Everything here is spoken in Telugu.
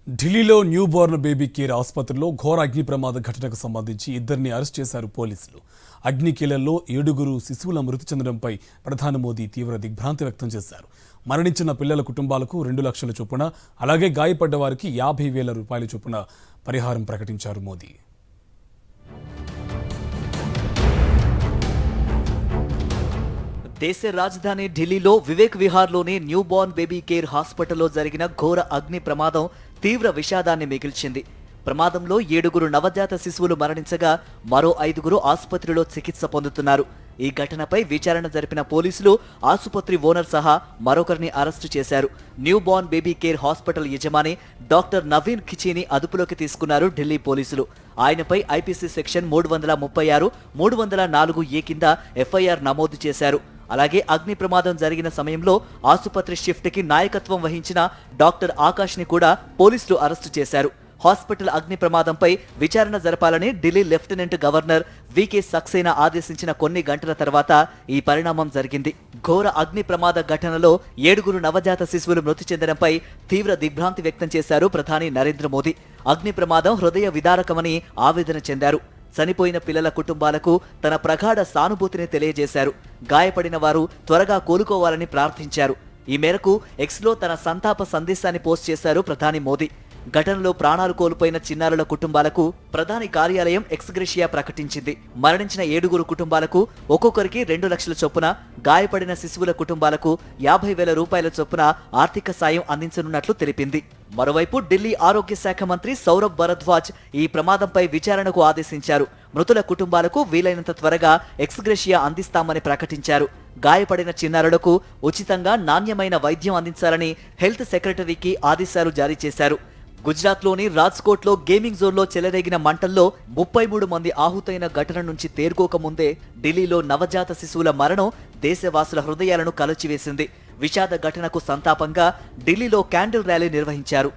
ఢిల్లీలో న్యూ బోర్న్ బేబీ కేర్ ఆసుపత్రిలో ఘోర అగ్ని ప్రమాద ఘటనకు సంబంధించి ఇద్దరిని అరెస్ట్ చేశారు పోలీసులు. అగ్నికీలల్లో 7 శిశువుల మృతి చెందడంపై ప్రధాని మోదీ తీవ్ర దిగ్భ్రాంతి వ్యక్తం చేశారు. మరణించిన పిల్లల కుటుంబాలకు 2 లక్షల చొప్పున, అలాగే గాయపడ్డ వారికి 50,000 రూపాయల చొప్పున పరిహారం ప్రకటించారు మోదీ. దేశ రాజధాని ఢిల్లీలో వివేక్ విహార్లోని న్యూ బోర్న్ బేబీ కేర్ హాస్పిటల్లో జరిగిన ఘోర అగ్ని ప్రమాదం తీవ్ర విషాదాన్ని మిగిల్చింది. ప్రమాదంలో 7 నవజాత శిశువులు మరణించగా మరో 5 ఆసుపత్రిలో చికిత్స పొందుతున్నారు. ఈ ఘటనపై విచారణ జరిపిన పోలీసులు ఆసుపత్రి ఓనర్ సహా మరొకరిని అరెస్టు చేశారు. New born baby care hospital యజమాని డాక్టర్ నవీన్ ఖిచీని అదుపులోకి తీసుకున్నారు ఢిల్లీ పోలీసులు. ఆయనపై ఐపీసీ సెక్షన్ 336, 304 కింద ఎఫ్ఐఆర్ నమోదు చేశారు. అలాగే అగ్ని ప్రమాదం జరిగిన సమయంలో ఆసుపత్రి షిఫ్ట్ కి నాయకత్వం వహించిన డాక్టర్ ఆకాష్ ని కూడా పోలీసులు అరెస్టు చేశారు. హాస్పిటల్ అగ్ని ప్రమాదంపై విచారణ జరపాలని Delhi lieutenant governor V K Saxena ఆదేశించిన కొన్ని గంటల తర్వాత ఈ పరిణామం జరిగింది. ఘోర అగ్ని ప్రమాద ఘటనలో 7 నవజాత శిశువులు మృతి చెందడంపై తీవ్ర దిగ్భ్రాంతి వ్యక్తం చేశారు ప్రధాని నరేంద్ర మోదీ. అగ్ని ప్రమాదం హృదయ విదారకమని ఆవేదన చెందారు. చనిపోయిన పిల్లల కుటుంబాలకు తన ప్రగాఢ సానుభూతిని తెలియజేశారు. గాయపడిన వారు త్వరగా కోలుకోవాలని ప్రార్థించారు. ఈ మేరకు ఎక్స్లో తన సంతాప సందేశాన్ని పోస్ట్ చేశారు ప్రధాని మోదీ. ఘటనలో ప్రాణాలు కోల్పోయిన చిన్నారుల కుటుంబాలకు ప్రధాని కార్యాలయం ఎక్స్గ్రేషియా ప్రకటించింది. మరణించిన 7 కుటుంబాలకు ఒక్కొక్కరికి 2 లక్షల చొప్పున, గాయపడిన శిశువుల కుటుంబాలకు 50,000 రూపాయల చొప్పున ఆర్థిక సాయం అందించనున్నట్లు తెలిపింది. మరోవైపు ఢిల్లీ ఆరోగ్య శాఖ మంత్రి సౌరభ్ భరద్వాజ్ ఈ ప్రమాదంపై విచారణకు ఆదేశించారు. మృతుల కుటుంబాలకు వీలైనంత త్వరగా ఎక్స్గ్రేషియా అందిస్తామని ప్రకటించారు. గాయపడిన చిన్నారులకు ఉచితంగా నాణ్యమైన వైద్యం అందించాలని హెల్త్ సెక్రటరీకి ఆదేశాలు జారీ చేశారు. గుజరాత్లోని రాజ్కోట్లో గేమింగ్ జోన్లో చెలరేగిన మంటల్లో 33 మంది ఆహుతైన ఘటన నుంచి తేరుకోకముందే ఢిల్లీలో నవజాత శిశువుల మరణం దేశవాసుల హృదయాలను కలచివేసింది. విషాద ఘటనకు సంతాపంగా ఢిల్లీలో క్యాండిల్ ర్యాలీ నిర్వహించారు.